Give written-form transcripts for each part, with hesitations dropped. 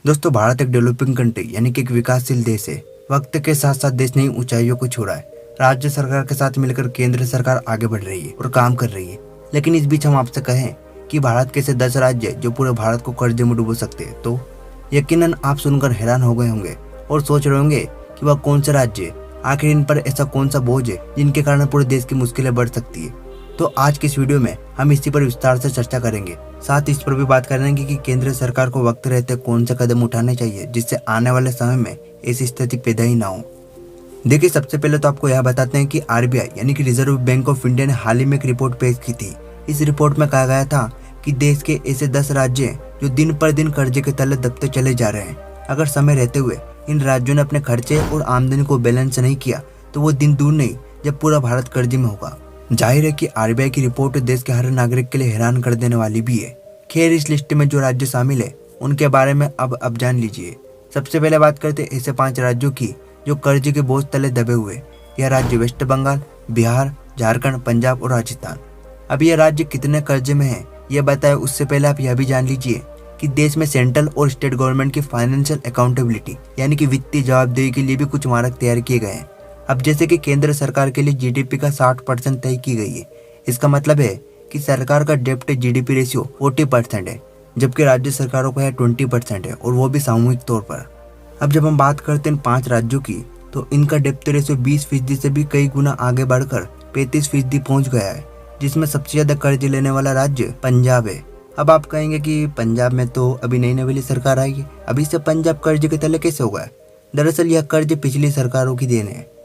दोस्तों, भारत एक developing country यानी कि एक विकासशील देश है। वक्त के साथ साथ देश नई ऊंचाइयों को छू रहा है। राज्य सरकार के साथ मिलकर केंद्र सरकार आगे बढ़ रही है और काम कर रही है। लेकिन इस बीच हम आपसे कहें कि भारत के ऐसे 10 राज्य जो पूरे भारत को कर्जे में डुबो सकते हैं, तो यकीनन आप सुनकर हैरान हो गए होंगे और सोच रहे होंगे कि वह कौन से राज्य है, आखिर इन पर ऐसा कौन सा बोझ है जिनके कारण पूरे देश की मुश्किलें बढ़ सकती है। तो आज की इस वीडियो में हम इसी पर विस्तार से चर्चा करेंगे। साथ ही इस पर भी बात करेंगे कि केंद्र सरकार को वक्त रहते कौन से कदम उठाने चाहिए जिससे आने वाले समय में ऐसी स्थिति पैदा ही ना हो। देखिए, सबसे पहले तो आपको यह बताते हैं कि आरबीआई यानी कि रिजर्व बैंक ऑफ इंडिया ने हाल ही में एक रिपोर्ट पेश की थी। इस रिपोर्ट में कहा गया था कि देश के ऐसे 10 राज्य हैं जो दिन पर दिन कर्जे के तले दबते चले जा रहे हैं। अगर समय रहते हुए इन राज्यों ने अपने खर्चे और आमदनी को बैलेंस नहीं किया तो वो दिन दूर नहीं जब पूरा भारत कर्जे में होगा। जाहिर है कि आरबीआई की रिपोर्ट देश के हर नागरिक के लिए हैरान कर देने वाली भी है। खैर, इस लिस्ट में जो राज्य शामिल है उनके बारे में अब जान लीजिए। सबसे पहले बात करते हैं ऐसे 5 राज्यों की जो कर्जे के बोझ तले दबे हुए। यह राज्य वेस्ट बंगाल, बिहार, झारखंड, पंजाब और राजस्थान। अब यह राज्य कितने कर्जे में है यह बताए उससे पहले आप यह भी जान लीजिए कि देश में सेंट्रल और स्टेट गवर्नमेंट की फाइनेंशियल अकाउंटेबिलिटी यानी कि वित्तीय जवाबदेही के लिए भी कुछ मानक तैयार किए गए हैं। अब जैसे कि केंद्र सरकार के लिए जीडीपी का 60% तय की गई है। इसका मतलब है कि सरकार का डेप्ट जीडीपी रेशियो 40% है, जबकि राज्य सरकारों का 20% है, और वो भी सामूहिक तौर पर। अब जब हम बात करते हैं 5 राज्यों की, तो इनका डेप्ट रेशियो 20% से भी कई गुना आगे बढ़कर 35% पहुंच गया है, जिसमें सबसे ज्यादा कर्ज लेने वाला राज्य पंजाब है। अब आप कहेंगे कि पंजाब में तो अभी नई नवेली सरकार आई है, अभी से पंजाब कर्ज के तले कैसे हो गया? दरअसल यह कर्ज पिछली सरकारों की देन है।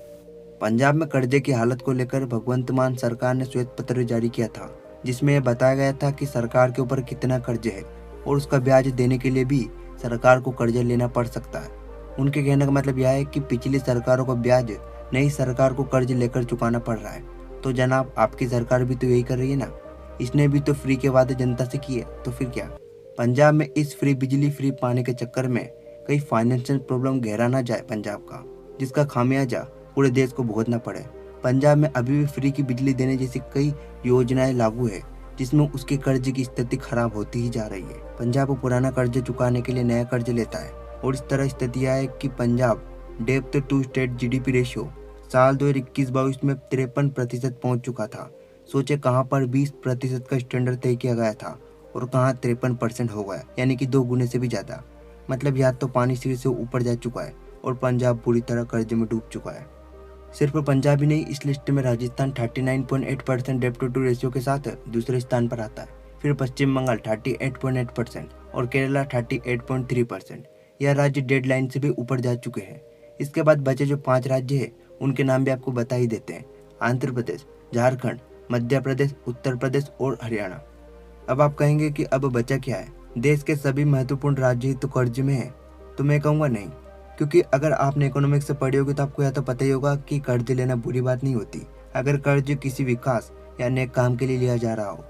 पंजाब में कर्जे की हालत को लेकर भगवंत मान सरकार ने श्वेत पत्र जारी किया था, जिसमें यह बताया गया था कि सरकार के ऊपर कितना कर्ज है और उसका ब्याज देने के लिए भी सरकार को कर्जा लेना पड़ सकता है। उनके कहने का मतलब यह है कि पिछली सरकारों को ब्याज नई सरकार को कर्ज लेकर चुकाना पड़ रहा है। तो जनाब, आपकी सरकार भी तो यही कर रही है ना। इसने भी तो फ्री के वादे जनता से किए, तो फिर क्या? पंजाब में इस फ्री बिजली, फ्री पानी के चक्कर में कई फाइनेंशियल प्रॉब्लम गहरा ना जाए पंजाब का, जिसका खामियाजा पूरे देश को भुगतना पड़े। पंजाब में अभी भी फ्री की बिजली देने जैसी कई योजनाएं लागू है, जिसमें उसके कर्ज की स्थिति खराब होती ही जा रही है। पंजाब को पुराना कर्ज चुकाने के लिए नया कर्ज लेता है, और इस तरह स्थिति है कि पंजाब डेप्ट टू स्टेट जीडीपी रेशियो साल 2021-22 में 53% पहुंच चुका था। सोचे कहां पर 20% का स्टैंडर्ड तय किया गया था और कहां 53% हो गया, यानी कि 2 गुने से भी ज्यादा। मतलब यहाँ तो पानी सिर से ऊपर जा चुका है और पंजाब पूरी तरह कर्जे में डूब चुका है। सिर्फ पंजाब ही नहीं, इस लिस्ट में राजस्थान 39.8% डेप्ट टू रेशियो के साथ दूसरे स्थान पर आता है। फिर पश्चिम बंगाल 38.8% और केरला 38.3%। यह राज्य डेडलाइन से भी ऊपर जा चुके हैं। इसके बाद बचे जो 5 राज्य हैं उनके नाम भी आपको बता ही देते हैं: आंध्र प्रदेश, झारखंड, मध्य प्रदेश, उत्तर प्रदेश और हरियाणा। अब आप कहेंगे कि अब बचा क्या है? देश के सभी महत्वपूर्ण राज्य ही तो कर्ज में है। तो मैं कहूँगा नहीं, क्योंकि अगर आपने इकोनॉमिक्स से पढ़ी होगी तो आपको यह तो पता ही होगा कि कर्ज लेना बुरी बात नहीं होती, अगर कर्ज किसी विकास या नेक काम के लिए लिया जा रहा हो।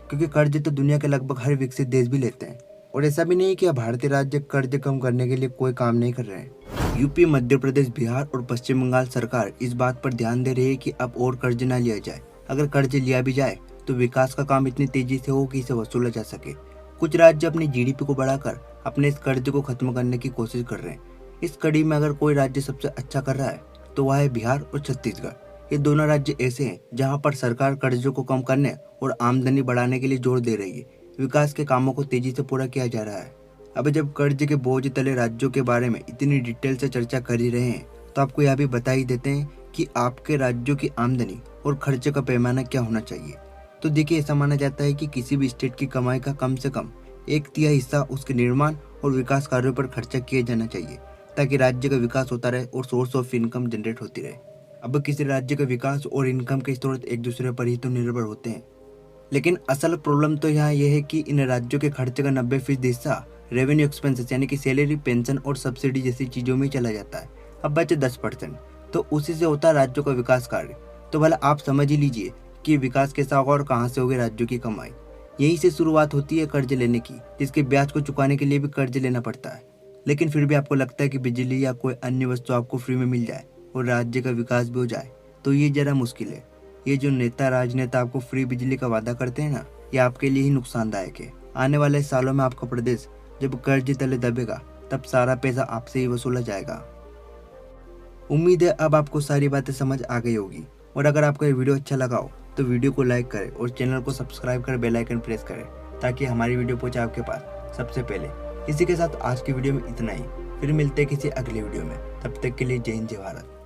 क्योंकि कर्ज तो दुनिया के लगभग हर विकसित देश भी लेते हैं, और ऐसा भी नहीं कि भारतीय राज्य कर्ज कम करने के लिए कोई काम नहीं कर रहे हैं। यूपी, मध्य प्रदेश, बिहार और पश्चिम बंगाल सरकार इस बात पर ध्यान दे रही है कि अब और कर्ज न लिया जाए। अगर कर्ज लिया भी जाए तो विकास का काम इतनी तेजी से हो कि इसे वसूला जा सके। कुछ राज्य अपनी जीडीपी को बढ़ाकर अपने इस कर्ज को खत्म करने की कोशिश कर रहे हैं। इस कड़ी में अगर कोई राज्य सबसे अच्छा कर रहा है तो वह है बिहार और छत्तीसगढ़। ये दोनों राज्य ऐसे हैं जहां पर सरकार कर्जों को कम करने और आमदनी बढ़ाने के लिए जोर दे रही है। विकास के कामों को तेजी से पूरा किया जा रहा है। अब जब कर्ज के बोझ तले राज्यों के बारे में इतनी डिटेल से चर्चा कर ही रहे हैं, तो आपको यह भी बता ही देते हैं कि आपके राज्यों की आमदनी और खर्चे का पैमाना क्या होना चाहिए। तो देखिए, ऐसा माना जाता है कि किसी भी स्टेट की कमाई का कम से कम 1/3 हिस्सा उसके निर्माण और विकास कार्यों पर खर्चा किया जाना चाहिए, ताकि राज्य का विकास होता रहे और सोर्स ऑफ इनकम जनरेट होती रहे। अब किसी राज्य का विकास और इनकम के स्रोत एक दूसरे पर ही तो निर्भर होते हैं। लेकिन असल प्रॉब्लम तो यहाँ यह है कि इन राज्यों के खर्चे का 90% हिस्सा रेवेन्यू एक्सपेंसेस यानी कि सैलरी, पेंशन और सब्सिडी जैसी चीजों में चला जाता है। अब बचे 10%, तो उसी से होता है राज्यों का विकास कार्य। तो भला आप समझ ही लीजिए कि विकास कैसा होगा और कहाँ से होगी राज्यों की कमाई। यहीं से शुरुआत होती है कर्ज लेने की, जिसके ब्याज को चुकाने के लिए भी कर्ज लेना पड़ता है। लेकिन फिर भी आपको लगता है कि बिजली या कोई अन्य वस्तु आपको फ्री में मिल जाए और राज्य का विकास भी हो जाए, तो ये जरा मुश्किल है। ये जो नेता राजनेता आपको फ्री बिजली का वादा करते हैं ना, ये आपके लिए ही नुकसानदायक है। आने वाले सालों में आपका प्रदेश जब कर्ज तले दबेगा तब सारा पैसा आपसे ही वसूला जाएगा। उम्मीद है अब आपको सारी बातें समझ आ गई होगी, और अगर आपको ये वीडियो अच्छा लगा हो तो वीडियो को लाइक करें और चैनल को सब्सक्राइब कर बेल आइकन प्रेस करें ताकि हमारी वीडियो पहुंचे आपके पास सबसे पहले। इसी के साथ आज की वीडियो में इतना ही, फिर मिलते हैं किसी अगले वीडियो में। तब तक के लिए जय हिंद जय भारत।